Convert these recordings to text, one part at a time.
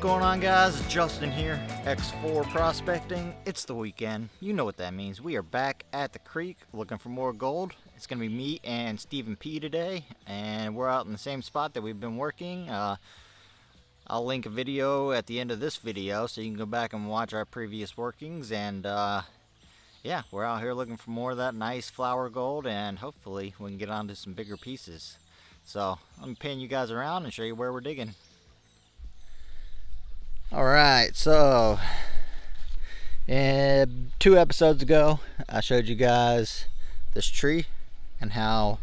going on, guys? Justin here, X4 Prospecting. It's the weekend. You know what that means. We are back at the creek looking for more gold. It's going to be me and Stephen P today, and we're out in the same spot that we've been working. I'll link a video at the end of this video so you can go back and watch our previous workings. And yeah, we're out here looking for more of that nice flower gold, and hopefully we can get onto some bigger pieces. So let me pan you guys around and show you where we're digging. Alright, so 2 episodes ago I showed you guys this tree and how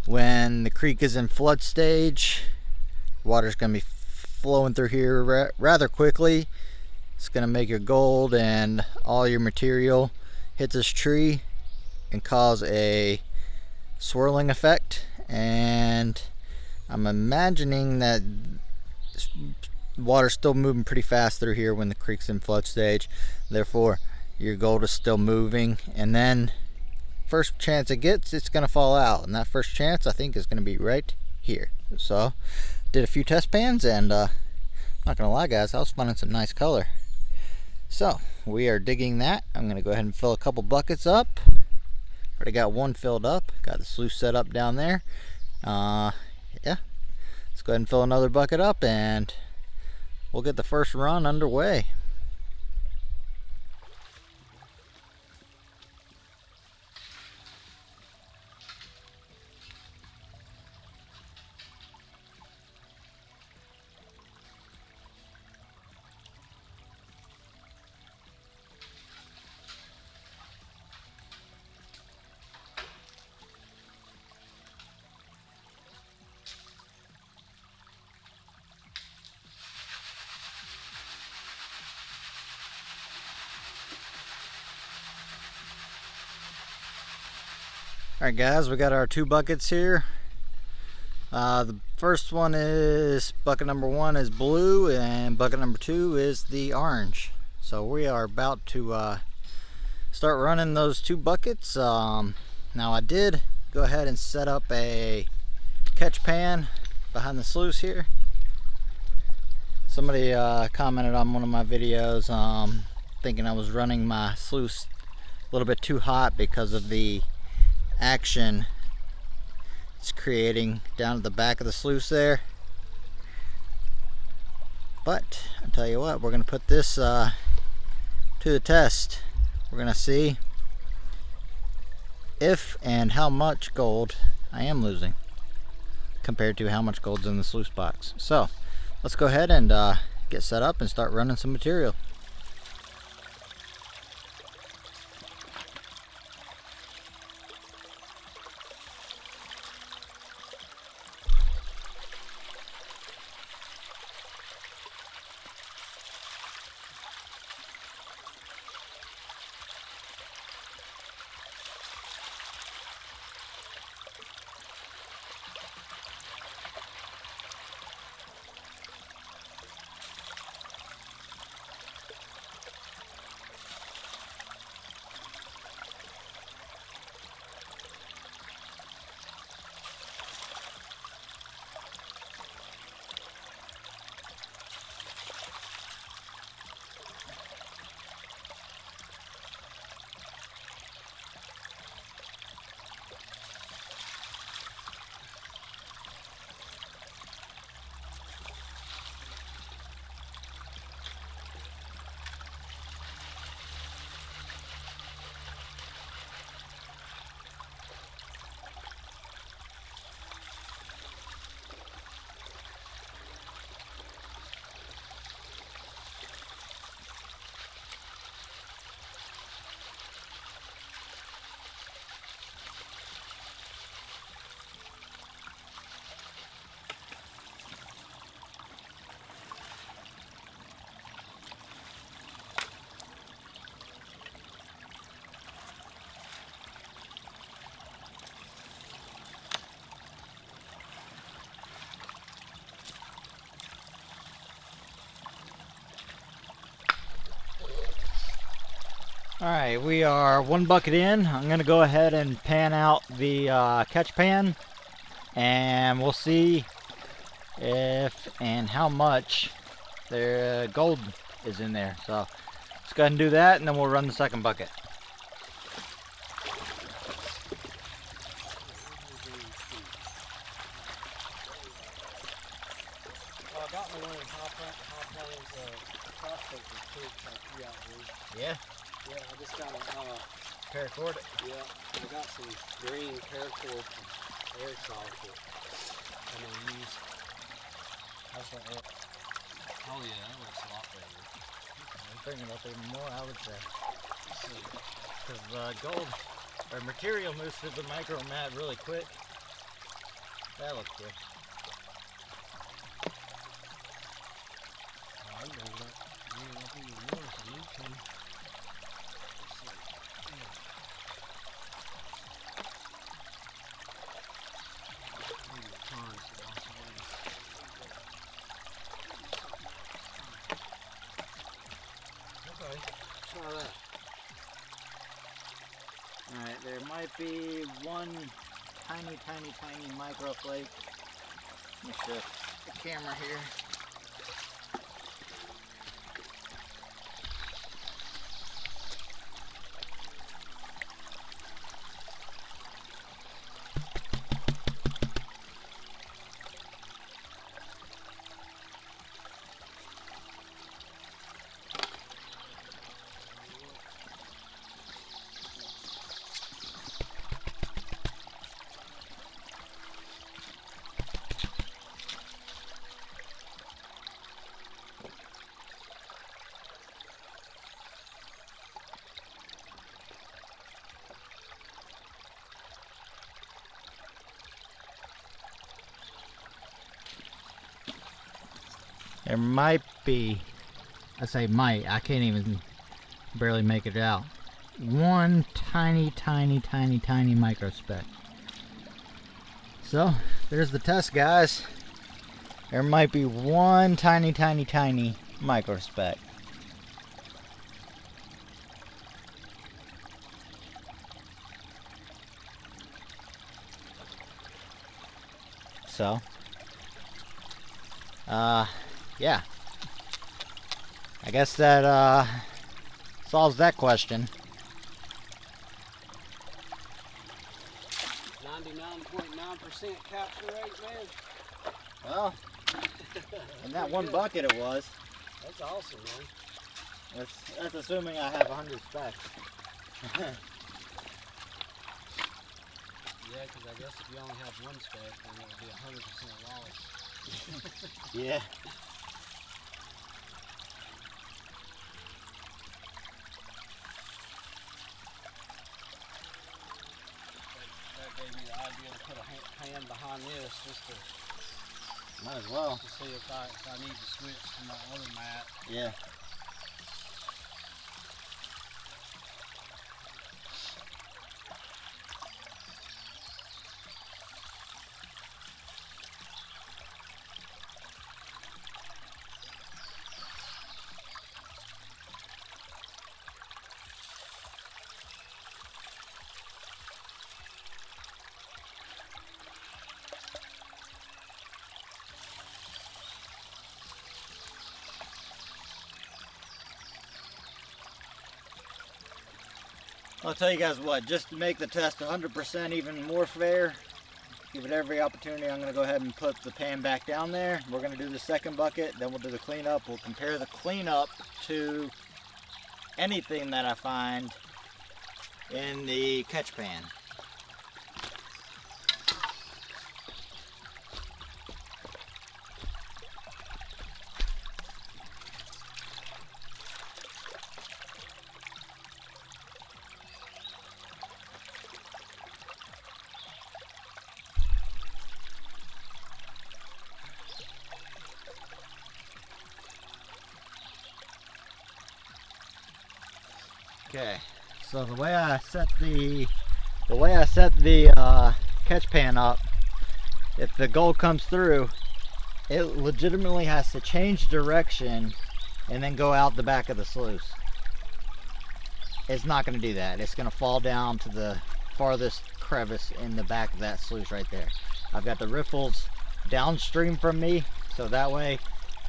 when the creek is in flood stage, water's going to be flowing through here rather quickly. It's going to make your gold and all your material hit this tree and cause a swirling effect, and I'm imagining that water's still moving pretty fast through here when the creek's in flood stage. Therefore your gold is still moving, and then first chance it gets, it's going to fall out, and that first chance I think is going to be right here. So did a few test pans, and not gonna lie guys, I was finding some nice color. So we are digging that. I'm going to go ahead and fill a couple buckets up. Already got one filled up, got the sluice set up down there. Yeah, let's go ahead and fill another bucket up and we'll get the first run underway. Alright guys, we got our 2 buckets here. The first one is, bucket number 1 is blue, and bucket number 2 is the orange. So we are about to start running those 2 buckets. Now I did go ahead and set up a catch pan behind the sluice here. Somebody commented on one of my videos thinking I was running my sluice a little bit too hot because of the action it's creating down at the back of the sluice there. But I'll tell you what, we're going to put this to the test. We're going to see if and how much gold I am losing compared to how much gold's in the sluice box. So let's go ahead and get set up and start running some material. Alright, we are 1 bucket in. I'm going to go ahead and pan out the catch pan, and we'll see if and how much their gold is in there. So let's go ahead and do that, and then we'll run the second bucket. I got me one of prospecting too, like Yeah. Yeah, I just got a Paracord. yeah, I got some green paracord from aerosol that I'm gonna use. That's what oh yeah, that looks a lot better. I'm thinking up even more, I would say. Because gold or material moves through the micro mat really quick. That looks good. I'm gonna look even more if I need to. Okay, try that. Alright, there might be one tiny microflake. Let me shift the camera here. There might be, I say might, I can't even barely make it out. One tiny microspec. So, there's the test, guys. There might be one tiny microspec. So, yeah. I guess that solves that question. 99.9% capture rate, man. Well, in that one bucket it was. That's awesome, man. That's assuming I have 100 specs. Yeah, because I guess if you only have one spec, then it would be 100% loss. Yeah. That gave me the idea to put a hand behind this just to, might as well. to see if I need to switch to my other mat. Yeah. I'll tell you guys what, just to make the test 100% even more fair, give it every opportunity, I'm going to go ahead and put the pan back down there. We're going to do the second bucket, then we'll do the cleanup. We'll compare the cleanup to anything that I find in the catch pan. Okay, so the way I set the catch pan up, if the gold comes through, it legitimately has to change direction and then go out the back of the sluice. It's not going to do that. It's going to fall down to the farthest crevice in the back of that sluice right there. I've got the riffles downstream from me, so that way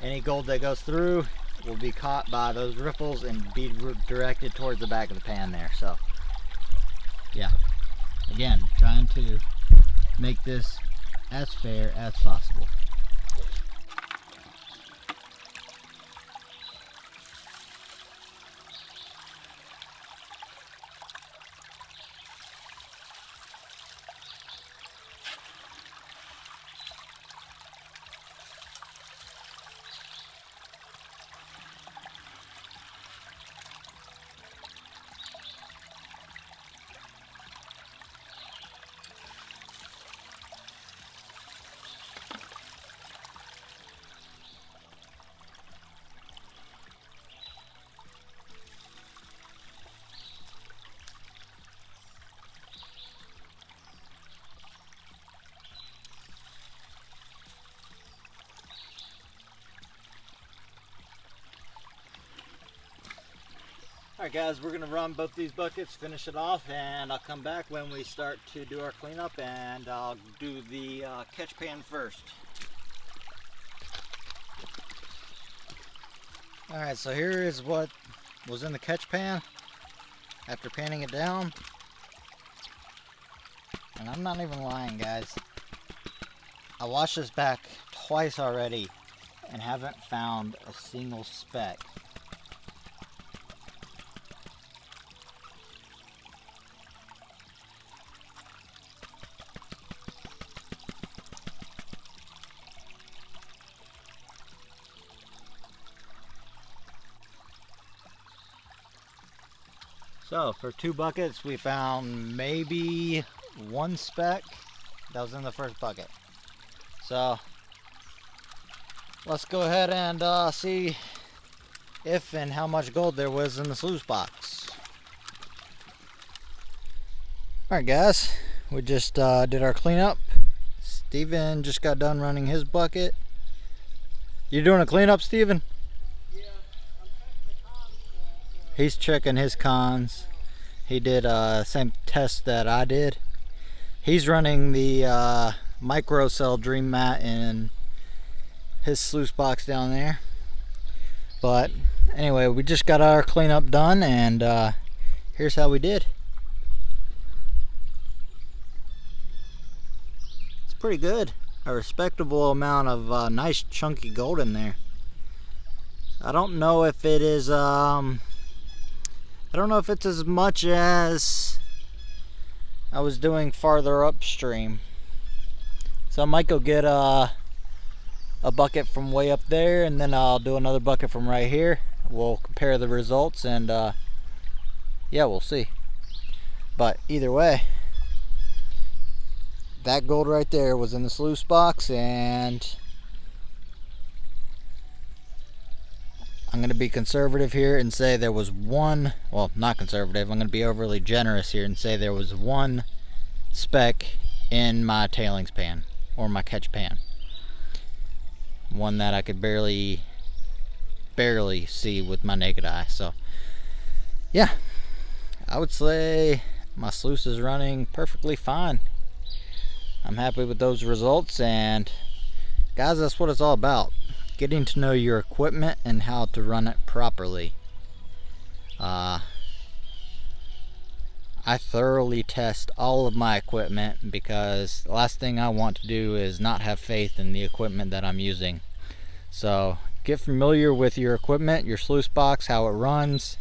any gold that goes through will be caught by those ripples and be directed towards the back of the pan there. So yeah, again, trying to make this as fair as possible. Alright guys, we're going to run both these buckets, finish it off, and I'll come back when we start to do our cleanup, and I'll do the catch pan first. Alright, so here is what was in the catch pan after panning it down. And I'm not even lying, guys. I washed this back twice already and haven't found a single speck. So for 2 buckets, we found maybe 1 speck that was in the first bucket. So let's go ahead and see if and how much gold there was in the sluice box. Alright guys, we just did our cleanup. Steven just got done running his bucket. You doing a cleanup, Steven? He's checking his cons. He did same test that I did. He's running the micro cell dream mat in his sluice box down there. But anyway, we just got our cleanup done, and here's how we did. It's pretty good. A respectable amount of nice chunky gold in there. I don't know if it is I don't know if it's as much as I was doing farther upstream. So I might go get a bucket from way up there, and then I'll do another bucket from right here. We'll compare the results, and yeah, we'll see. But either way, that gold right there was in the sluice box, and I'm going to be conservative here and say there was one, well, not conservative, I'm going to be overly generous here and say there was 1 speck in my tailings pan, or my catch pan. One that I could barely see with my naked eye. So yeah, I would say my sluice is running perfectly fine. I'm happy with those results, and guys, that's what it's all about. Getting to know your equipment and how to run it properly. I thoroughly test all of my equipment, because the last thing I want to do is not have faith in the equipment that I'm using. So get familiar with your equipment, your sluice box, how it runs,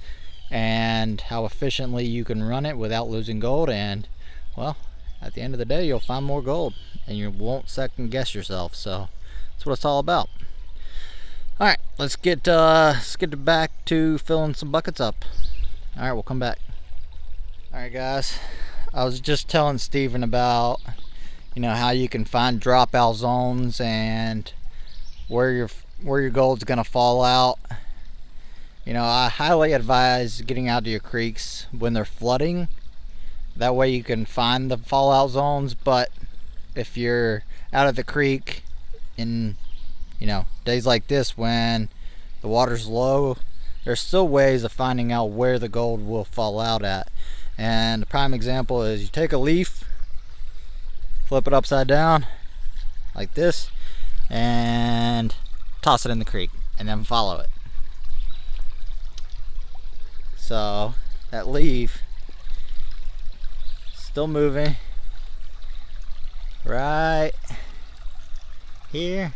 and how efficiently you can run it without losing gold, and well, at the end of the day you'll find more gold and you won't second guess yourself. So that's what it's all about. Alright, let's get back to filling some buckets up. Alright, we'll come back. Alright guys, I was just telling Steven about, you know, how you can find dropout zones and where your gold's gonna fall out. You know, I highly advise getting out to your creeks when they're flooding. That way you can find the fallout zones. But if you're out of the creek in, you know, days like this when the water's low, there's still ways of finding out where the gold will fall out at. And a prime example is you take a leaf, flip it upside down like this, and toss it in the creek and then follow it. So that leaf still moving right here.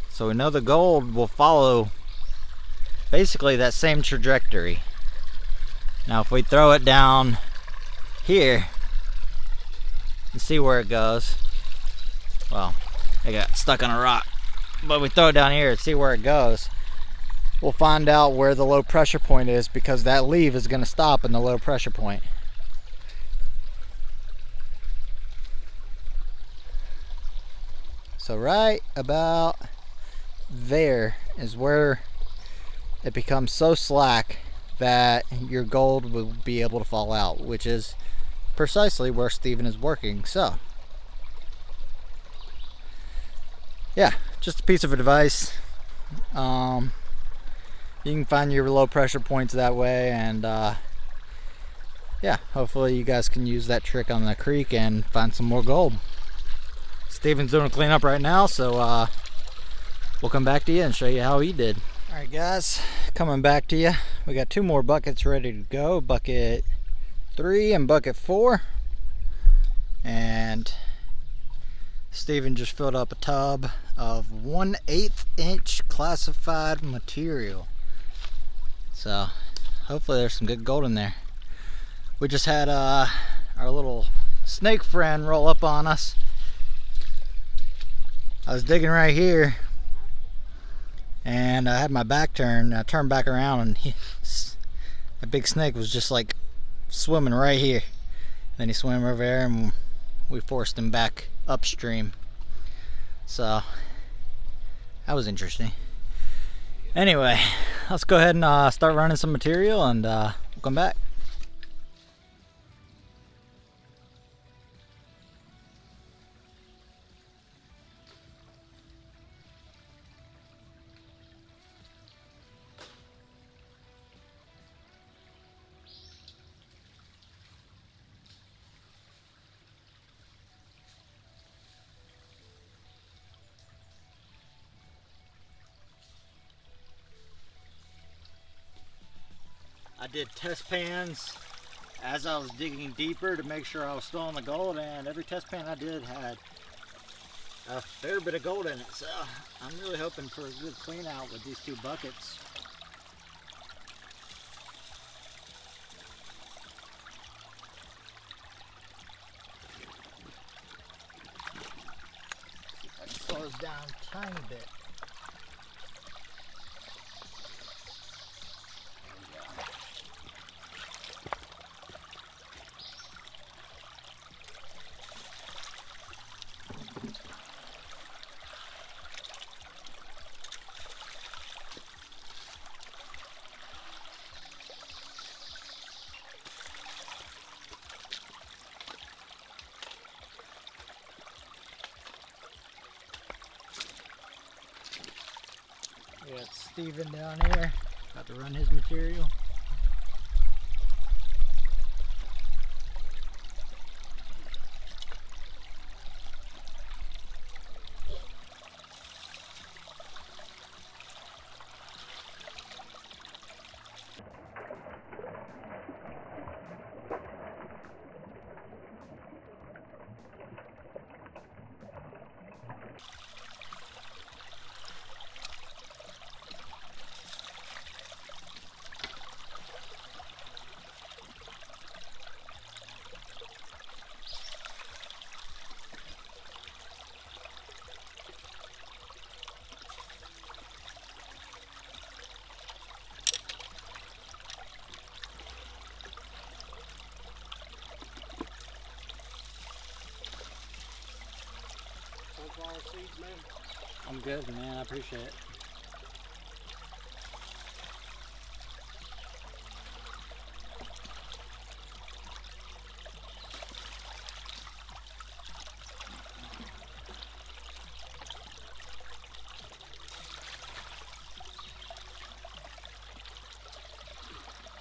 So we know the gold will follow basically that same trajectory. Now if we throw it down here and see where it goes, well, it got stuck on a rock, but we throw it down here and see where it goes, we'll find out where the low pressure point is, because that leaf is going to stop in the low pressure point. So right about there is where it becomes so slack that your gold will be able to fall out, which is precisely where Stephen is working. So yeah, just a piece of advice. You can find your low pressure points that way, and yeah, hopefully you guys can use that trick on the creek and find some more gold. Stephen's doing a cleanup right now, so we'll come back to you and show you how he did. Alright guys, coming back to you. We got 2 more buckets ready to go, bucket 3 and bucket 4. And Stephen just filled up a tub of 1/8 inch classified material. So hopefully there's some good gold in there. We just had our little snake friend roll up on us. I was digging right here and I had my back turned. I turned back around and a big snake was just like swimming right here. Then he swam over there and we forced him back upstream. So that was interesting. Anyway, let's go ahead and start running some material, and we'll come back. I did test pans as I was digging deeper to make sure I was still on the gold, and every test pan I did had a fair bit of gold in it. So I'm really hoping for a good clean out with these 2 buckets. I can slow this down a tiny bit. We got Stephen down here, about to run his material. Seeds, man. I'm good, man. I appreciate it.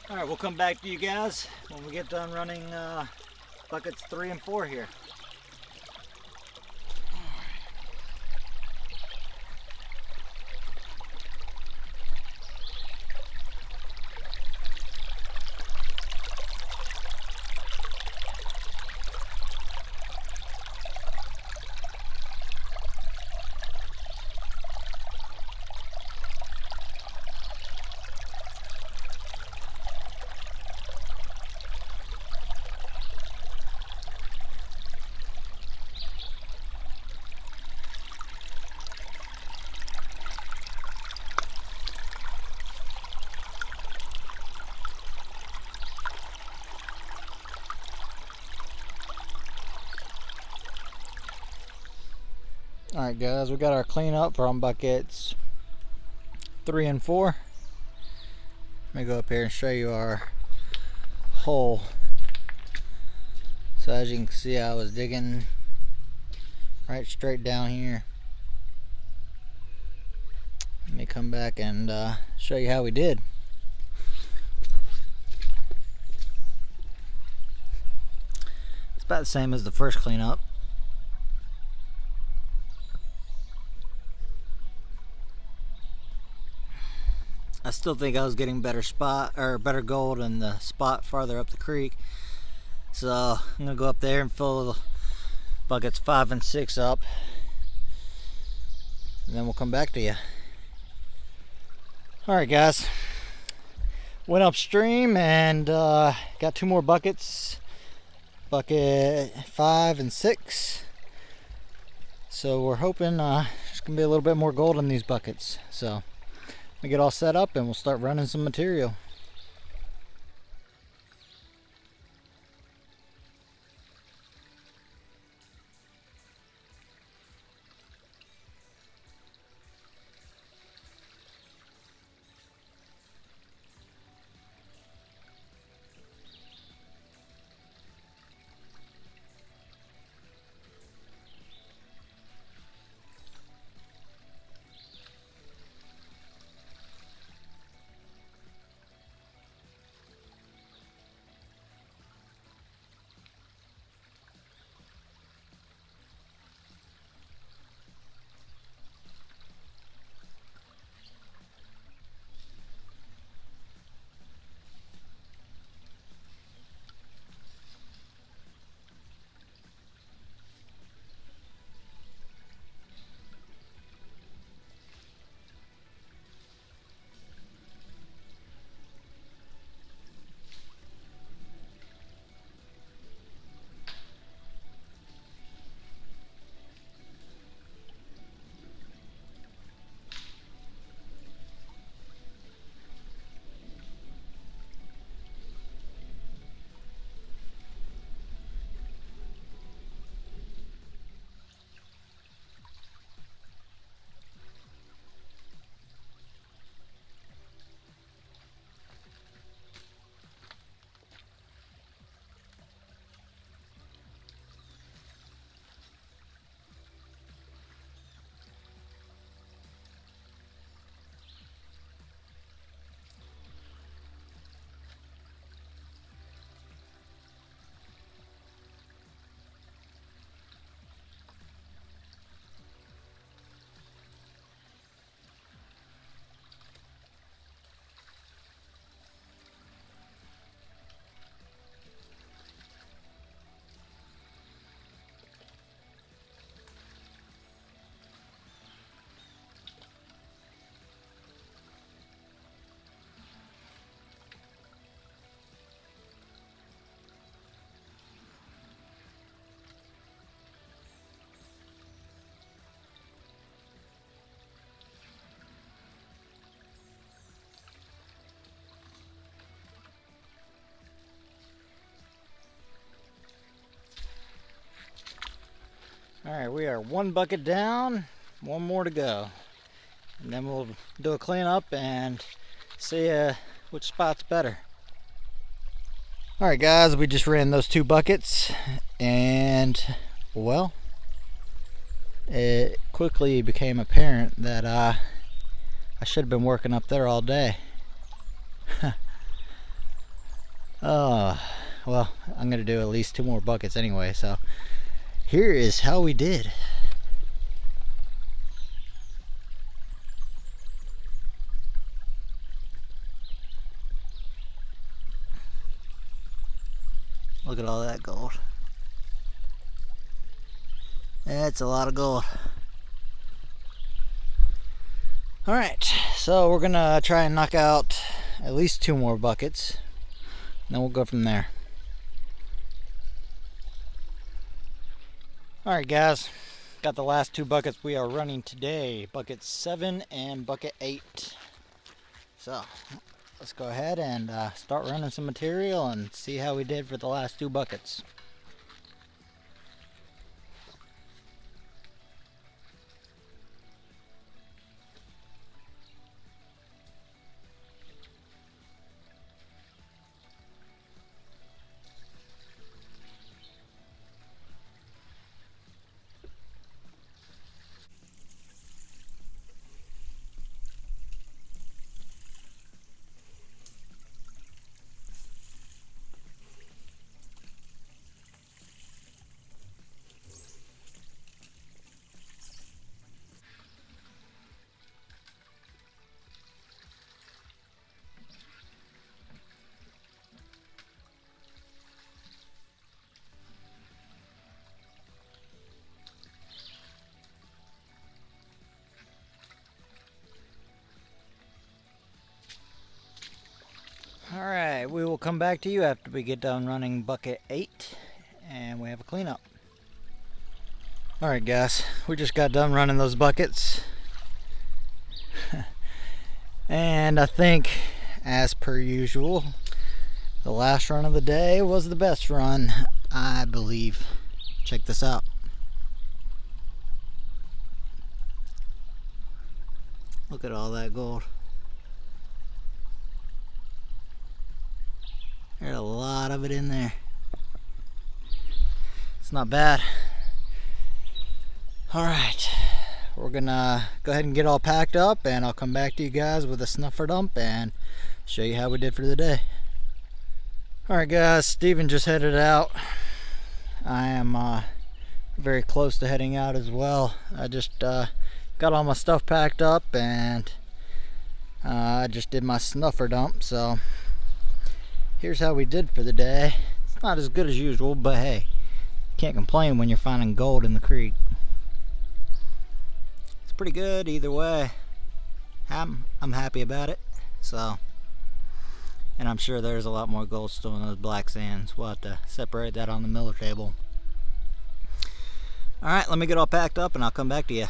All right, we'll come back to you guys when we get done running buckets 3 and 4 here. Alright guys, we got our cleanup from buckets 3 and 4. Let me go up here and show you our hole. So as you can see, I was digging right straight down here. Let me come back and show you how we did. It's about the same as the first cleanup. I still think I was getting better gold in the spot farther up the creek. So I'm gonna go up there and fill the buckets 5 and 6 up, and then we'll come back to you. Alright guys, went upstream and got 2 more buckets, bucket 5 and 6. So we're hoping there's gonna be a little bit more gold in these buckets. So we get all set up and we'll start running some material. Alright, we are 1 bucket down, 1 more to go. And then we'll do a cleanup and see which spot's better. Alright guys, we just ran those 2 buckets and, well, it quickly became apparent that I should have been working up there all day. Oh, well, I'm going to do at least 2 more buckets anyway, so here is how we did. Look at all that gold. That's a lot of gold. Alright, so we're gonna try and knock out at least 2 more buckets, and then we'll go from there. Alright guys, got the last 2 buckets we are running today, bucket 7 and bucket 8. So let's go ahead and start running some material and see how we did for the last 2 buckets. Alright, we will come back to you after we get done running bucket 8 and we have a cleanup. Alright guys, we just got done running those buckets. And I think, as per usual, the last run of the day was the best run, I believe. Check this out. Look at all that gold. There's a lot of it in there. It's not bad. Alright, we're gonna go ahead and get all packed up, and I'll come back to you guys with a snuffer dump and show you how we did for the day. Alright guys, Steven just headed out. I am very close to heading out as well. I just got all my stuff packed up, and I just did my snuffer dump. So here's how we did for the day. It's not as good as usual, but hey, can't complain when you're finding gold in the creek. It's pretty good either way. I'm happy about it. So, and I'm sure there's a lot more gold still in those black sands. We'll have to separate that on the miller table. Alright, let me get all packed up and I'll come back to you.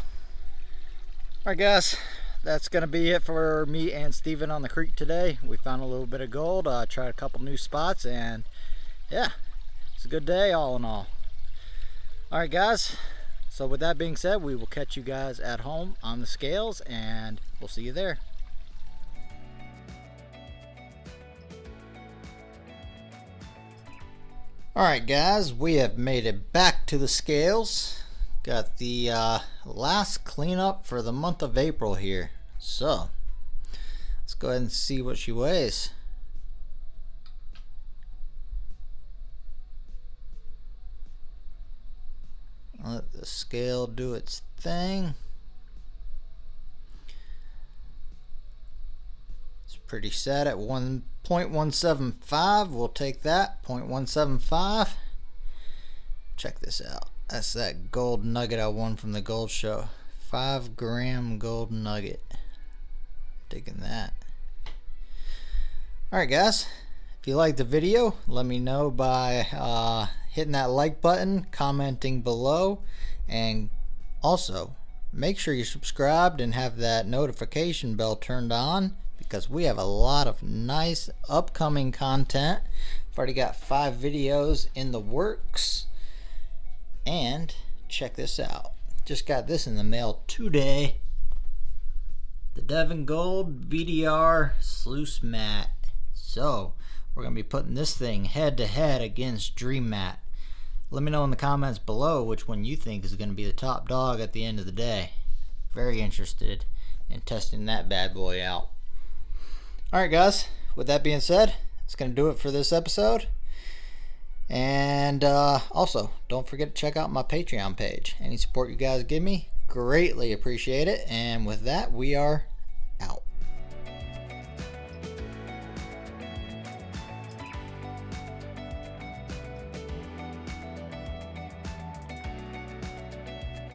Alright guys, that's going to be it for me and Steven on the creek today. We found a little bit of gold, tried a couple new spots, and yeah, it's a good day all in all. Alright guys, so with that being said, we will catch you guys at home on the scales, and we'll see you there. Alright guys, we have made it back to the scales. Got the last cleanup for the month of April here. So, let's go ahead and see what she weighs. Let the scale do its thing. It's pretty set at 1.175. We'll take that, 0.175. Check this out. That's that gold nugget I won from the gold show. 5-gram gold nugget. Digging that. Alright guys, if you liked the video, let me know by hitting that like button, commenting below, and also make sure you're subscribed and have that notification bell turned on, because we have a lot of nice upcoming content. I've already got 5 videos in the works. And check this out, just got this in the mail today. The Devon Gold VDR sluice mat. So we're gonna be putting this thing head to head against Dream Mat. Let me know in the comments below which one you think is gonna be the top dog at the end of the day. Very interested in testing that bad boy out. Alright guys, with that being said, that's gonna do it for this episode. And also, don't forget to check out my Patreon page. Any support you guys give me, greatly appreciate it. And with that, we are out.